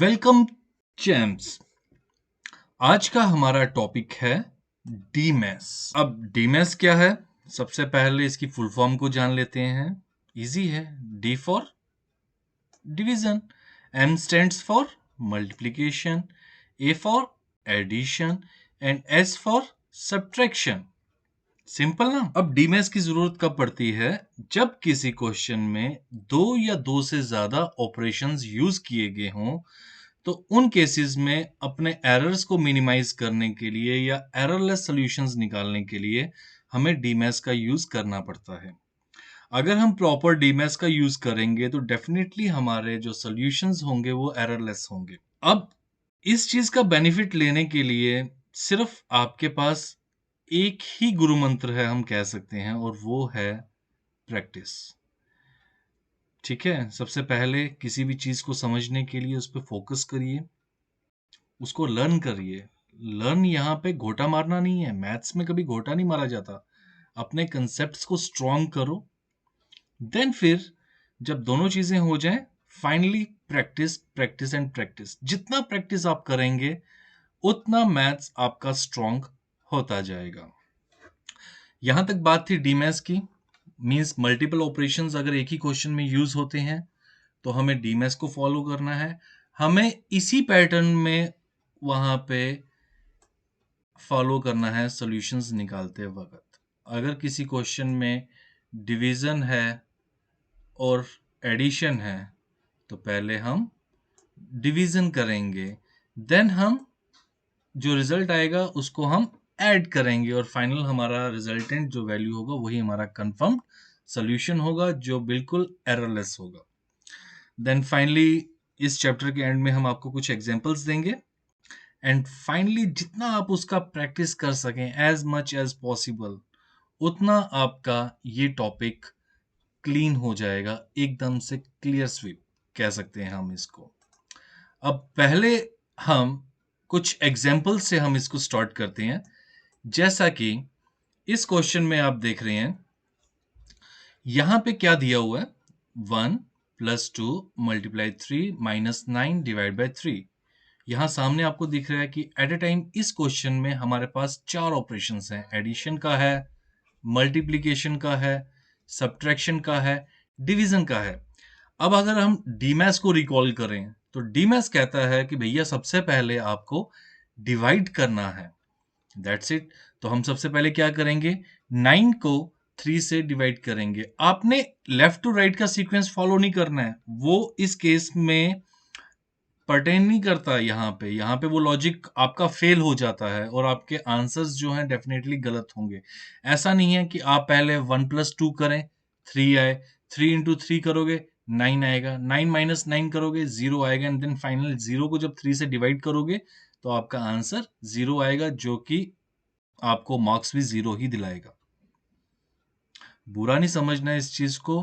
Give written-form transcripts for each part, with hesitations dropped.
Welcome champs. आज का हमारा टॉपिक है डीमैस। अब डीमैस क्या है? सबसे पहले इसकी फुल फॉर्म को जान लेते हैं। इजी है। D for division, M stands for multiplication, A for addition and S for subtraction. Simple ना। अब डीमैस की जरूरत कब पड़ती है? जब किसी क्वेश्चन में दो या दो से ज्यादा ऑपरेशंस यूज किए गए हों, तो उन केसेस में अपने एरर्स को मिनिमाइज करने के लिए या एररलेस सॉल्यूशंस निकालने के लिए हमें डीमैस का यूज करना पड़ता है। अगर हम प्रॉपर डीमैस का यूज करेंगे तो डेफिनेटली हमारे जो सॉल्यूशंस होंगे वो एररलेस होंगे। अब इस चीज का बेनिफिट लेने के लिए सिर्फ आपके पास एक ही गुरु मंत्र है, हम कह सकते हैं, और वो है प्रैक्टिस। ठीक है, सबसे पहले किसी भी चीज को समझने के लिए उस पर फोकस करिए, उसको लर्न करिए। लर्न यहाँ पे घोटा मारना नहीं है, मैथ्स में कभी घोटा नहीं मारा जाता। अपने कंसेप्ट्स को स्ट्रॉन्ग करो, देन फिर जब दोनों चीजें हो जाएं, finally practice practice and practice. जितना प्रैक्टिस आप करेंगे उतना मैथ्स आपका स्ट्रॉन्ग होता जाएगा। यहां तक बात थी डीमैथ्स की। मींस मल्टीपल ऑपरेशंस अगर एक ही क्वेश्चन में यूज होते हैं तो हमें डीमैथ्स को फॉलो करना है। हमें इसी पैटर्न में वहां पे फॉलो करना है सॉल्यूशंस निकालते वक्त। अगर किसी क्वेश्चन में डिवीजन है और एडिशन है तो पहले हम डिवीजन करेंगे, देन हम जो रिजल्ट आएगा उसको हम ऐड करेंगे और फाइनल हमारा रिजल्टेंट जो वैल्यू होगा वही हमारा कंफर्म्ड सॉल्यूशन होगा, जो बिल्कुल एररलेस होगा। देन फाइनली इस चैप्टर के एंड में हम आपको कुछ एग्जांपल्स देंगे एंड फाइनली जितना आप उसका प्रैक्टिस कर सकें एज मच एज पॉसिबल, उतना आपका ये टॉपिक क्लीन हो जाएगा, एकदम से क्लियर स्वीप कह सकते हैं हम इसको। अब पहले हम कुछ एग्जाम्पल से हम इसको स्टार्ट करते हैं। जैसा कि इस क्वेश्चन में आप देख रहे हैं, यहां पे क्या दिया हुआ है? 1 + 2 × 3 - 9 / 3। यहां सामने आपको दिख रहा है कि एट ए टाइम इस क्वेश्चन में हमारे पास चार ऑपरेशंस हैं। एडिशन का है, मल्टीप्लिकेशन का है, सब्ट्रैक्शन का है, डिवीजन का है। अब अगर हम डीमैथ्स को रिकॉल करें तो डीमैथ्स कहता है कि भैया सबसे पहले आपको डिवाइड करना है। That's it. तो हम सबसे पहले क्या करेंगे? 9 को 3 से डिवाइड करेंगे। आपने लेफ्ट टू राइट का सीक्वेंस फॉलो नहीं करना है, वो इस केस में पर्टेन नहीं करता। यहाँ पे वो लॉजिक आपका फेल हो जाता है और आपके आंसर्स जो हैं डेफिनेटली गलत होंगे। ऐसा नहीं है कि आप पहले 1 + 2 करें, 3 आए, 3 × 3 करोगे 9 आएगा, 9 - 9 करोगे 0 आएगा एंड देन फाइनल 0 को जब 3 से डिवाइड करोगे तो आपका आंसर 0 आएगा, जो कि आपको मार्क्स भी 0 ही दिलाएगा। बुरा नहीं समझना इस चीज को,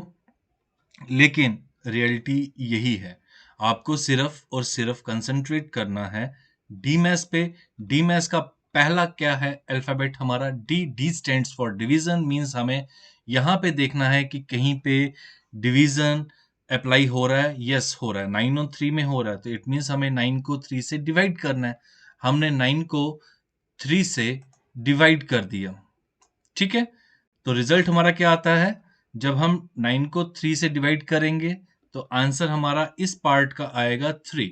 लेकिन रियलिटी यही है। आपको सिर्फ और सिर्फ कंसंट्रेट करना है डीमैथ्स पे। डीमैथ्स का पहला क्या है? अल्फाबेट हमारा D. D stands for division. Means हमें यहां पे देखना है कि कहीं पे डिवीजन अप्लाई हो रहा है। यस, हो रहा है। 9 और 3 में हो रहा है, तो इट मींस हमें 9 को 3 से डिवाइड करना है। हमने 9 को 3 से डिवाइड कर दिया। ठीक है, तो रिजल्ट हमारा क्या आता है? जब हम 9 को 3 से डिवाइड करेंगे तो आंसर हमारा इस पार्ट का आएगा 3।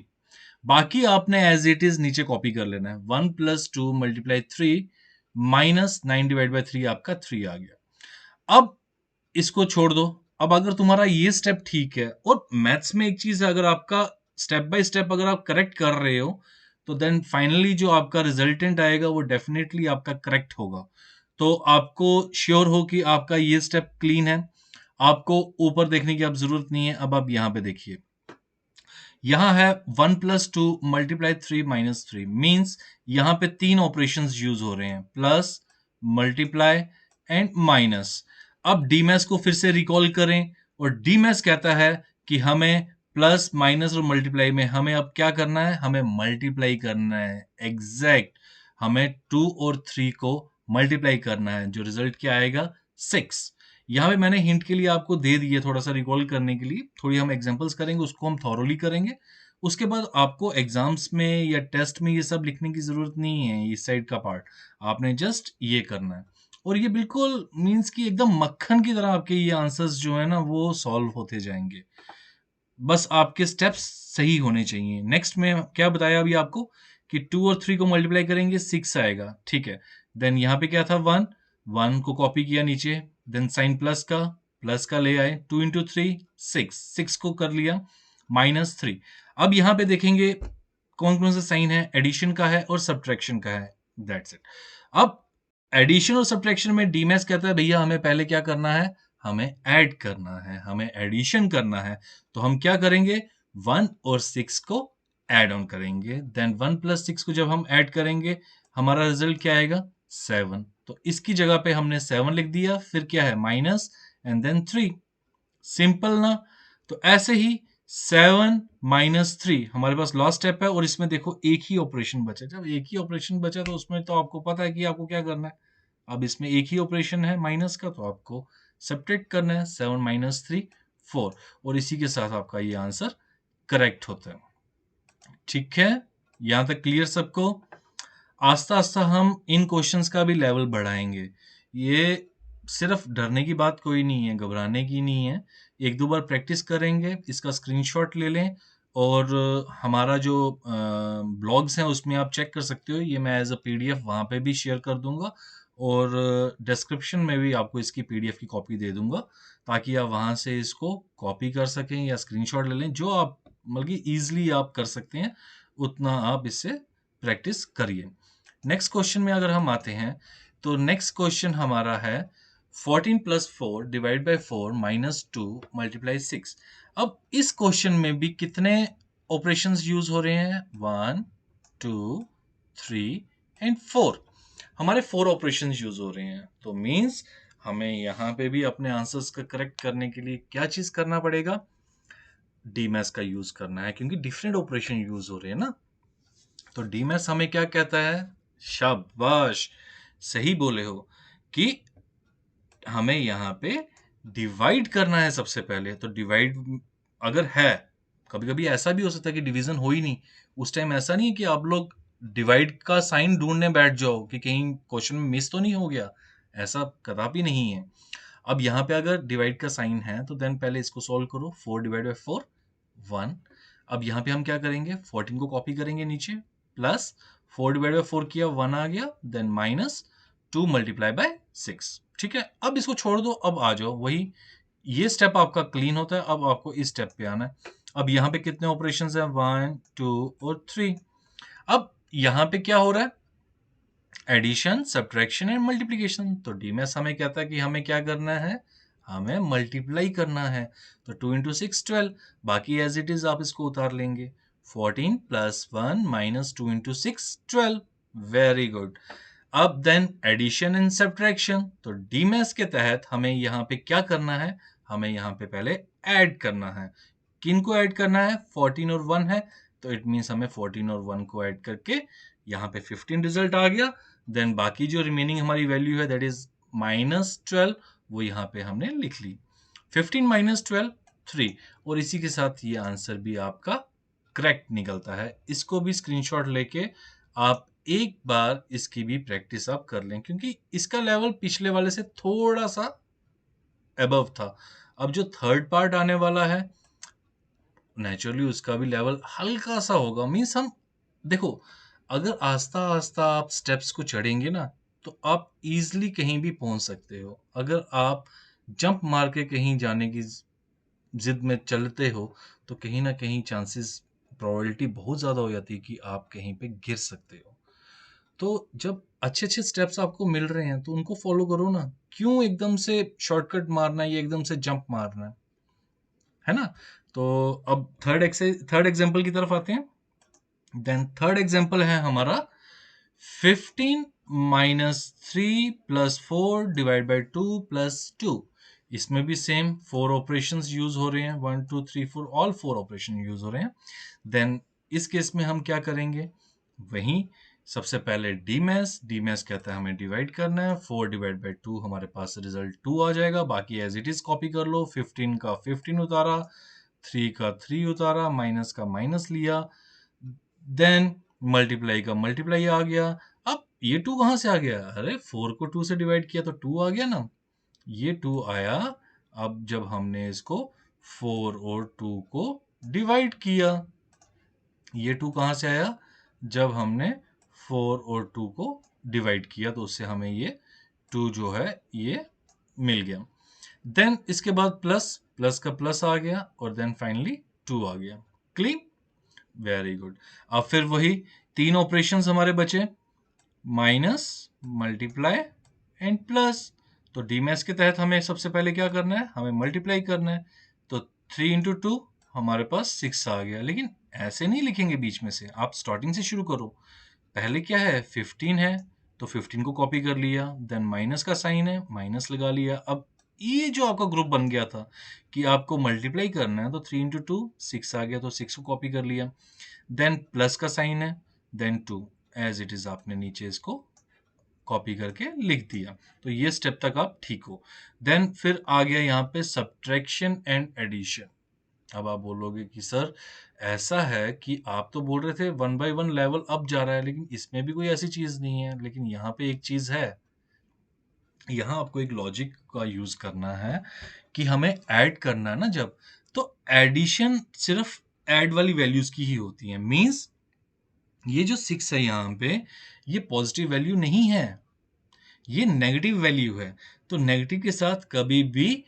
बाकी आपने एज इट इज नीचे कॉपी कर लेना है। 1 + 2 × 3 - 9 / 3 आपका 3 आ गया। अब इसको छोड़ दो। अब अगर तुम्हारा ये स्टेप ठीक है, और मैथ्स में एक चीज है, अगर आपका स्टेप बाय स्टेप अगर आप करेक्ट कर रहे हो तो देन फाइनली जो आपका रिजल्टेंट आएगा वो डेफिनेटली आपका करेक्ट होगा। तो आपको श्योर हो कि आपका ये स्टेप क्लीन है, आपको ऊपर देखने की अब जरूरत नहीं है। अब आप यहां पे देखिए, यहां है 1 + 2 × 3 - 3। मींस यहां पे तीन ऑपरेशंस यूज हो रहे हैं, प्लस, मल्टीप्लाई एंड माइनस। अब डीमैथ्स को फिर से रिकॉल करें, और डीमैथ्स कहता है कि हमें प्लस, माइनस और मल्टीप्लाई में हमें अब क्या करना है? हमें मल्टीप्लाई करना है। एग्जैक्ट, हमें 2 और 3 को मल्टीप्लाई करना है, जो रिजल्ट क्या आएगा? 6। यहाँ पे मैंने हिंट के लिए आपको दे दिए थोड़ा सा रिकॉल करने के लिए। थोड़ी हम एग्जांपल्स करेंगे, उसको हम थॉरोली करेंगे, उसके बाद आपको एग्जाम्स में या टेस्ट में ये सब लिखने की जरूरत नहीं है, इस साइड का पार्ट आपने जस्ट ये करना है और ये बिल्कुल मीन्स कि एकदम मक्खन की तरह आपके ये आंसर्स जो है ना वो सॉल्व होते जाएंगे। बस आपके स्टेप्स सही होने चाहिए। नेक्स्ट में क्या बताया अभी आपको कि 2 और 3 को मल्टीप्लाई करेंगे 6 आएगा, ठीक है। देन यहाँ पे क्या था 1, 1 को कॉपी किया नीचे, देन साइन प्लस का ले आए, 2 इंटू 3 6, 6 को कर लिया -3। अब यहाँ पे देखेंगे कौन कौन सा साइन है, एडिशन का है और सब्ट्रैक्शन का है, दैट्स इट। अब एडिशन और सब्ट्रैक्शन में डीमैथ्स कहता है भैया हमें पहले क्या करना है, हमें ऐड करना है, हमें एडिशन करना है। तो हम क्या करेंगे, 1 और 6 को ऐड ऑन करेंगे, देन 1 प्लस 6 को जब हम ऐड करेंगे हमारा रिजल्ट क्या आएगा 7। तो इसकी जगह पे हमने 7 लिख दिया, फिर क्या है माइनस एंड देन 3। सिंपल ना। तो ऐसे ही 7 माइनस 3 हमारे पास लास्ट स्टेप है और इसमें देखो एक ही ऑपरेशन बचा। जब एक ही ऑपरेशन बचा तो उसमें तो आपको पता है कि आपको क्या करना है। अब इसमें एक ही ऑपरेशन है माइनस का, तो आपको सब्ट्रैक्ट करना है, 7 माइनस 3 4 और इसी के साथ आपका ये आंसर करेक्ट होता है। ठीक है, यहां तक क्लियर सबको। आस्ता आस्ता हम इन क्वेश्चंस का भी लेवल बढ़ाएंगे। ये सिर्फ डरने की बात कोई नहीं है, घबराने की नहीं है। एक दो बार प्रैक्टिस करेंगे, इसका स्क्रीनशॉट ले लें और हमारा जो ब्लॉग्स हैं उसमें आप चेक कर सकते हो। ये मैं एज अ पीडीएफ वहाँ पे भी शेयर कर दूंगा और डिस्क्रिप्शन में भी आपको इसकी पीडीएफ की कॉपी दे दूंगा ताकि आप वहाँ से इसको कॉपी कर सकें या स्क्रीनशॉट ले लें। जो आप मतलब कि ईजिली आप कर सकते हैं उतना आप इससे प्रैक्टिस करिए। नेक्स्ट क्वेश्चन में अगर हम आते हैं तो नेक्स्ट क्वेश्चन हमारा है 14 plus 4 divide by 4 minus 2 multiply 6। अब इस क्वेश्चन में भी कितने ऑपरेशंस यूज हो रहे हैं, 1 2 3 एंड 4। हमारे 4 ऑपरेशंस यूज हो रहे हैं। तो मींस हमें यहाँ पे भी अपने आंसर्स का करेक्ट करने के लिए क्या चीज करना पड़ेगा, डीमैथ्स का यूज करना है क्योंकि डिफरेंट ऑपरेशन यूज हो रहे हैं ना। तो डीमैथ्स हमें क्या कहता है, शाबाश सही बोले हो कि हमें यहाँ पे डिवाइड करना है सबसे पहले। तो डिवाइड अगर है, कभी कभी ऐसा भी हो सकता है कि डिवीजन हो ही नहीं, उस टाइम ऐसा नहीं है कि आप लोग डिवाइड का साइन ढूंढने बैठ जाओ कि कहीं क्वेश्चन में मिस तो नहीं हो गया, ऐसा कदापि नहीं है। अब यहाँ पे अगर डिवाइड का साइन है तो देन पहले इसको सॉल्व करो, 4 डिवाइड बाई 4 1। अब यहाँ पे हम क्या करेंगे, 14 को कॉपी करेंगे नीचे, प्लस 4 डिवाइड बाई 4 किया 1 आ गया, देन माइनस 2 मल्टीप्लाई बाय 6। ठीक है, अब इसको छोड़ दो, अब आ जाओ वही, ये स्टेप आपका क्लीन होता है। अब आपको इस स्टेप पे आना है। अब यहाँ पे कितने ऑपरेशंस हैं, 1 2 और 3। अब यहाँ पे क्या हो रहा है, एडिशन सब्ट्रैक्शन एंड मल्टीप्लिकेशन। तो डीमैथ्स हमें कहता है कि हमें क्या करना है, हमें मल्टीप्लाई करना है। तो 2 इंटू 6 12, बाकी एज इट इज आप इसको उतार लेंगे, 14 plus 1 minus 2 into 6 12। Very good. अब देन एडिशन एंड सब्ट्रैक्शन। तो डीमैथ्स के तहत हमें यहाँ पे क्या करना है, हमें यहाँ पे पहले ऐड करना है। किन को ऐड करना है, 14 और 1 है, तो इट मीन्स हमें 14 और 1 को ऐड करके यहाँ पे 15 रिजल्ट आ गया। देन बाकी जो रिमेनिंग हमारी वैल्यू है दैट इज -12, वो यहाँ पे हमने लिख ली, 15 माइनस 12 3। और इसी के साथ ये आंसर भी आपका करेक्ट निकलता है। इसको भी स्क्रीनशॉट लेके आप एक बार इसकी भी प्रैक्टिस आप कर लें क्योंकि इसका लेवल पिछले वाले से थोड़ा सा अबव था। अब जो थर्ड पार्ट आने वाला है नेचुरली उसका भी लेवल हल्का सा होगा। मीन्स हम देखो, अगर आस्ता आस्ता आप स्टेप्स को चढ़ेंगे ना तो आप इजीली कहीं भी पहुंच सकते हो। अगर आप जंप मार के कहीं जाने की जिद में चलते हो तो कहीं ना कहीं चांसेस, प्रोबेबिलिटी बहुत ज्यादा हो जाती है कि आप कहीं पे गिर सकते हो। तो जब अच्छे अच्छे स्टेप्स आपको मिल रहे हैं तो उनको फॉलो करो ना, क्यों एकदम से शॉर्टकट मारना है या एकदम से जंप मारना है ना। तो अब थर्ड एग्जाम्पल की तरफ आते हैं। देन थर्ड एग्जाम्पल है हमारा 15 minus 3 plus 4 divide by 2 plus 2। इसमें भी सेम 4 ऑपरेशंस यूज हो रहे हैं, 1 2 3 4 ऑल 4 ऑपरेशन यूज हो रहे हैं। देन इस केस में हम क्या करेंगे, वहीं सबसे पहले डीमैथ्स कहता है हमें डिवाइड करना है, 4 डिवाइड बाई 2 हमारे पास रिजल्ट 2 आ जाएगा, बाकी एज इट इज कॉपी कर लो, 15 का 15 उतारा, 3 का 3 उतारा, माइनस का माइनस लिया, देन मल्टीप्लाई का मल्टीप्लाई आ गया। अब ये 2 कहाँ से आ गया? अरे 4 को 2 से डिवाइड किया तो 2 आ गया ना, ये 2 आया। अब जब हमने इसको 4 और 2 को डिवाइड किया, ये 2 कहाँ से आया? जब हमने 4 और 2 को डिवाइड किया तो उससे हमें ये 2 जो है ये मिल गया। देन इसके बाद प्लस, प्लस का प्लस आ गया और देन फाइनली 2 आ गया। Clean, very good. अब फिर वही 3 ऑपरेशंस हमारे बचे, माइनस, मल्टीप्लाई एंड प्लस। तो डीमैथ्स के तहत हमें सबसे पहले क्या करना है? हमें मल्टीप्लाई करना है। तो 3 इंटू 2 हमारे पास 6 आ गया। लेकिन ऐसे नहीं लिखेंगे बीच में से, आप स्टार्टिंग से शुरू करो। पहले क्या है? 15 है, तो 15 को कॉपी कर लिया, देन माइनस का साइन है, माइनस लगा लिया। अब ये जो आपका ग्रुप बन गया था कि आपको मल्टीप्लाई करना है, तो 3 इंटू 2 6 आ गया, तो 6 को कॉपी कर लिया। देन प्लस का साइन है, देन 2 एज इट इज आपने नीचे इसको कॉपी करके लिख दिया। तो ये स्टेप तक आप ठीक हो। देन फिर आ गया यहाँ पे सब्ट्रैक्शन एंड एडिशन। अब आप बोलोगे कि सर ऐसा है कि आप तो बोल रहे थे 1 बाय 1 लेवल अप जा रहा है, लेकिन इसमें भी कोई ऐसी चीज नहीं है। लेकिन यहाँ पे एक चीज है, यहाँ आपको एक लॉजिक का यूज करना है कि हमें ऐड करना है ना जब, तो एडिशन सिर्फ ऐड वाली वैल्यूज की ही होती है। मींस ये जो 6 है यहाँ पे, ये पॉजिटिव वैल्यू नहीं है, ये नेगेटिव वैल्यू है। तो नेगेटिव के साथ कभी भी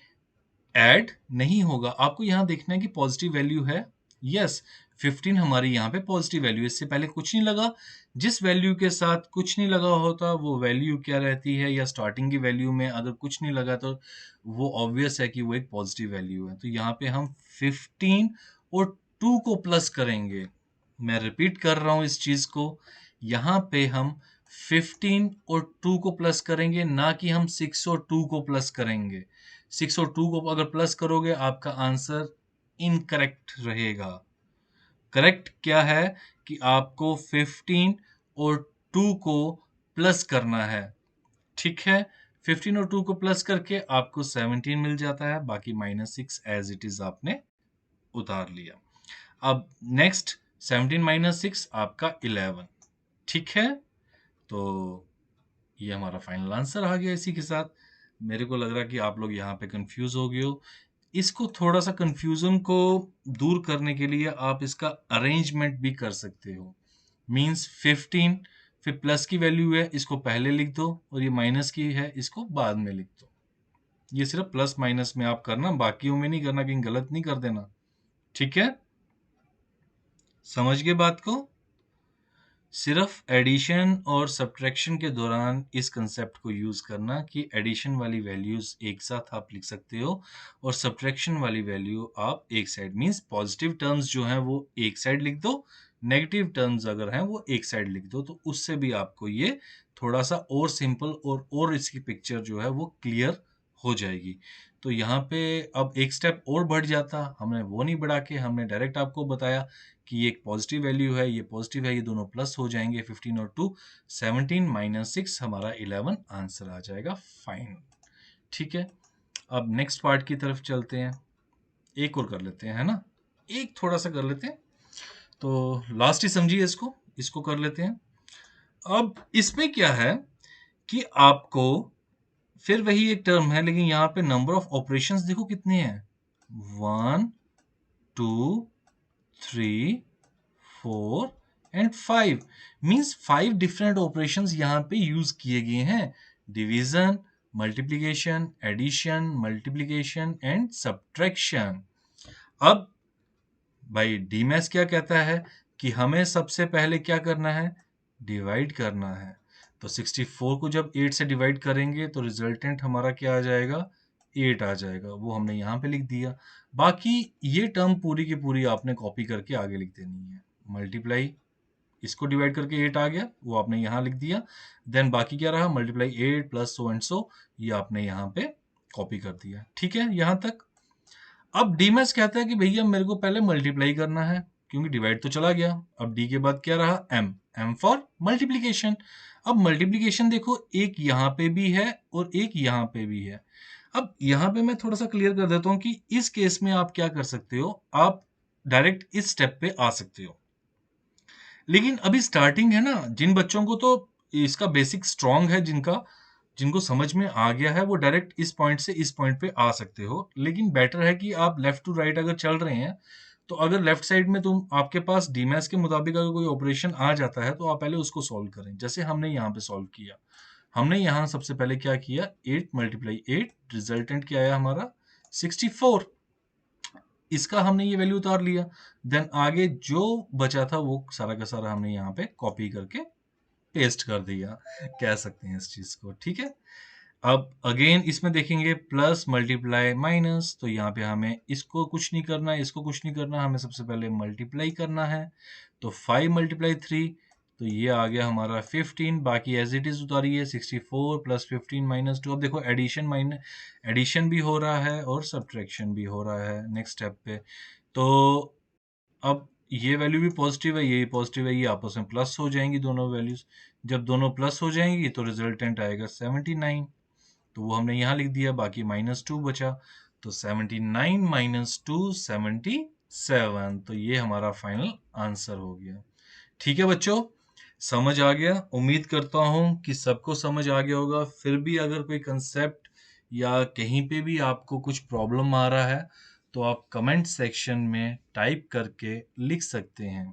ऐड नहीं होगा। आपको यहाँ देखना है कि पॉजिटिव वैल्यू है। यस, 15 हमारी यहाँ पे पॉजिटिव वैल्यू है, इससे पहले कुछ नहीं लगा। जिस वैल्यू के साथ कुछ नहीं लगा होता वो वैल्यू क्या रहती है, या स्टार्टिंग की वैल्यू में अगर कुछ नहीं लगा तो वो ऑब्वियस है कि वो एक पॉजिटिव वैल्यू है। तो यहाँ पे हम 15 और 2 को प्लस करेंगे। मैं रिपीट कर रहा हूँ इस चीज को, यहाँ पे हम 15 और 2 को प्लस करेंगे, ना कि हम 6 और 2 को प्लस करेंगे। 6 और 2 को अगर प्लस करोगे आपका आंसर इनकरेक्ट रहेगा। करेक्ट क्या है कि आपको 15 और 2 को प्लस करना है। ठीक है, 15 और 2 को प्लस करके आपको 17 मिल जाता है, बाकी -6 एज इट इज आपने उतार लिया। अब नेक्स्ट 17 माइनस 6 आपका 11। ठीक है, तो ये हमारा फाइनल आंसर आ गया। इसी के साथ मेरे को लग रहा है कि आप लोग यहाँ पे कंफ्यूज हो गए हो। इसको थोड़ा सा कंफ्यूजन को दूर करने के लिए आप इसका अरेंजमेंट भी कर सकते हो। मींस 15 फिर प्लस की वैल्यू है, इसको पहले लिख दो, और ये माइनस की है, इसको बाद में लिख दो। ये सिर्फ प्लस माइनस में आप करना, बाकियों में नहीं करना, कहीं गलत नहीं कर देना। ठीक है, समझ गए बात को? सिर्फ एडिशन और सब्ट्रैक्शन के दौरान इस कंसेप्ट को यूज करना कि एडिशन वाली वैल्यूज एक साथ आप लिख सकते हो और सब्ट्रैक्शन वाली वैल्यू आप एक साइड। मींस पॉजिटिव टर्म्स जो हैं वो एक साइड लिख दो, नेगेटिव टर्म्स अगर हैं वो एक साइड लिख दो, तो उससे भी आपको ये थोड़ा सा और सिंपल और इसकी पिक्चर जो है वो क्लियर हो जाएगी। तो यहाँ पे अब एक स्टेप और बढ़ जाता, हमने वो नहीं बढ़ा के हमने डायरेक्ट आपको बताया कि ये एक पॉजिटिव वैल्यू है, ये पॉजिटिव है, ये दोनों प्लस हो जाएंगे। 15 और 2 17 माइनस 6 हमारा 11 आंसर आ जाएगा। फाइन, ठीक है। अब नेक्स्ट पार्ट की तरफ चलते हैं, एक और कर लेते हैं, है ना, एक थोड़ा सा कर लेते हैं, तो लास्ट ही समझिए इसको, इसको कर लेते हैं। अब इसमें क्या है कि आपको फिर वही एक टर्म है, लेकिन यहाँ पे नंबर ऑफ ऑपरेशंस देखो कितने हैं, 1 2 3 4 एंड 5। मींस 5 डिफरेंट ऑपरेशंस यहाँ पे यूज किए गए हैं। Division, multiplication, addition, multiplication and subtraction. अब भाई डीमैथ्स क्या कहता है कि हमें सबसे पहले क्या करना है, डिवाइड करना है। तो 64 को जब 8 से डिवाइड करेंगे तो रिजल्टेंट हमारा क्या आ जाएगा, 8 आ जाएगा। वो हमने यहाँ पे लिख दिया। बाकी ये टर्म पूरी की पूरी आपने कॉपी करके आगे लिख देनी है। मल्टीप्लाई, इसको डिवाइड करके 8 आ गया, वो आपने यहाँ लिख दिया। देन बाकी क्या रहा, multiply 8 plus so and so, ये आपने यहाँ पे कॉपी कर दिया। ठीक है यहाँ तक। अब डीमैथ्स कहता है कि भैया मेरे को पहले मल्टीप्लाई करना है, क्योंकि डिवाइड तो चला गया। अब डी के बाद क्या रहा, एम, एम फॉर मल्टीप्लिकेशन। अब मल्टीप्लिकेशन देखो, एक यहाँ पे भी है और एक यहाँ पे भी है। अब यहाँ पे मैं थोड़ा-सा क्लियर कर देता हूँ कि इस केस में आप क्या कर सकते हो, आप डायरेक्ट इस स्टेप पे आ सकते हो। लेकिन अभी स्टार्टिंग है ना, जिन बच्चों को तो इसका बेसिक स्ट्रॉन्ग है जिनको समझ में आ गया है, वो डायरेक्ट इस पॉइंट से इस पॉइंट पे आ सकते हो। लेकिन बेटर है कि आप लेफ्ट टू राइट अगर चल रहे हैं, तो अगर लेफ्ट साइड में आपके पास डीमैथ्स के मुताबिक अगर कोई ऑपरेशन आ जाता है, तो आप पहले उसको सॉल्व करें। जैसे हमने यहाँ पे सॉल्व किया। हमने यहाँ सबसे पहले क्या किया, 8 मल्टीप्लाई 8 रिजल्टेंट क्या आया हमारा 64। इसका हमने ये वैल्यू उतार लिया। देन आगे जो बचा था वो सारा का सारा हमने यहाँ पे कॉपी करके पेस्ट कर दिया, कह सकते हैं इस चीज को। ठीक है, अब अगेन इसमें देखेंगे प्लस मल्टीप्लाई माइनस, तो यहाँ पे हमें इसको कुछ नहीं करना, इसको कुछ नहीं करना, हमें सबसे पहले मल्टीप्लाई करना है। तो 5 मल्टीप्लाई 3, तो ये आ गया हमारा 15। बाकी एज इट इज उतारिए, 64 प्लस 15 माइनस 2। अब देखो एडिशन भी हो रहा है और सब्ट्रैक्शन भी हो रहा है नेक्स्ट स्टेप पे। तो अब ये वैल्यू भी पॉजिटिव है, ये भी पॉजिटिव है, ये आपस में प्लस हो जाएंगी दोनों वैल्यूज। जब दोनों प्लस हो जाएंगी तो रिजल्टेंट आएगा 79, तो वो हमने यहाँ लिख दिया। बाकी -2 बचा, तो 79 - 2 77, तो ये हमारा फाइनल आंसर हो गया। ठीक है बच्चों, समझ आ गया? उम्मीद करता हूँ कि सबको समझ आ गया होगा। फिर भी अगर कोई कंसेप्ट या कहीं पे भी आपको कुछ प्रॉब्लम आ रहा है, तो आप कमेंट सेक्शन में टाइप करके लिख सकते हैं।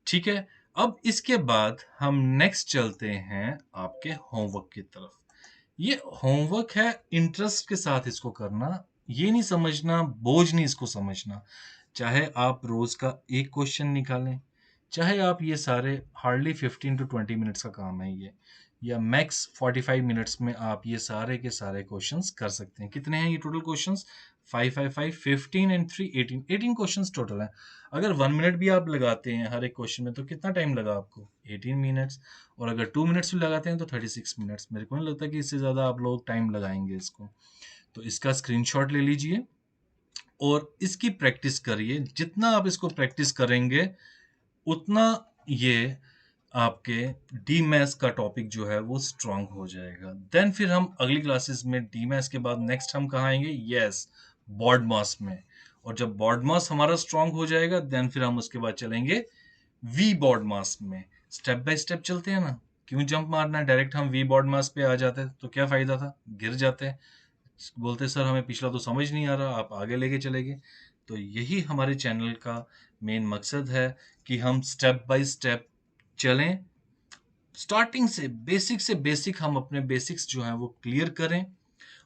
ठीक है, अब इसके बाद हम नेक्स्ट चलते हैं आपके होमवर्क की तरफ। ये होमवर्क है, इंटरेस्ट के साथ इसको करना, ये नहीं समझना बोझ नहीं इसको समझना। चाहे आप रोज का एक क्वेश्चन निकालें, चाहे आप ये सारे हार्डली 15 to 20 मिनट्स का काम है ये, या मैक्स 45 मिनट्स में आप ये सारे के सारे क्वेश्चंस कर सकते हैं। कितने हैं ये total questions? 5 5 5 15 and 3 18 questions total हैं। अगर 1 मिनट भी आप लगाते हैं हर एक क्वेश्चन में, तो कितना टाइम लगा आपको? 18 मिनट्स। और अगर 2 मिनट्स भी लगाते हैं तो 36 मिनट्स। मेरे को नहीं लगता कि इससे ज़्यादा आप लोग टाइम लगाएंगे इसको। तो इसका स्क्रीनशॉट ले लीजिए और इसकी प्रैक्टिस करिए। जितना आप इसको प्रैक्टिस करेंगे, उतना ये आपके डी मैथ्स का टॉपिक जो है वो स्ट्रांग हो जाएगा। देन फिर हम अगली क्लासेस में डी मैथ्स के बाद नेक्स्ट हम कहाँ आएंगे? यस, बॉड मास में। और जब बॉड मास हमारा स्ट्रांग हो जाएगा, देन फिर हम उसके बाद चलेंगे वी बॉड मास में। स्टेप बाय स्टेप चलते हैं ना, क्यों जंप मारना है? डायरेक्ट हम वी बॉड मास पे आ जाते तो क्या फायदा था? गिर जाते, बोलते सर हमें पिछला तो समझ नहीं आ रहा, आप आगे लेके चले गए। तो यही हमारे चैनल का मेन मकसद है कि हम स्टेप बाय स्टेप चलें, स्टार्टिंग से बेसिक हम अपने बेसिक्स जो हैं वो क्लियर करें।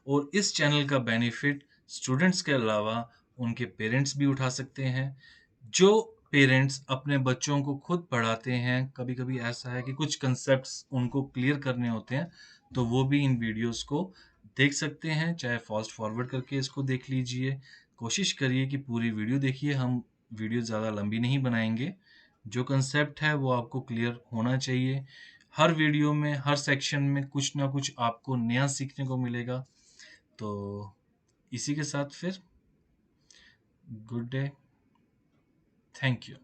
और इस चैनल का बेनिफिट स्टूडेंट्स के अलावा उनके पेरेंट्स भी उठा सकते हैं। जो पेरेंट्स अपने बच्चों को खुद पढ़ाते हैं, कभी कभी ऐसा है कि कुछ कंसेप्ट्स उनको क्लियर करने होते हैं, तो वो भी इन वीडियोस को देख सकते हैं। चाहे फास्ट फॉरवर्ड करके इसको देख लीजिए, कोशिश करिए कि पूरी वीडियो देखिए। हम वीडियो ज़्यादा लंबी नहीं बनाएंगे, जो कंसेप्ट है वो आपको क्लियर होना चाहिए। हर वीडियो में, हर सेक्शन में कुछ ना कुछ आपको नया सीखने को मिलेगा। तो इसी के साथ फिर गुड डे, थैंक यू।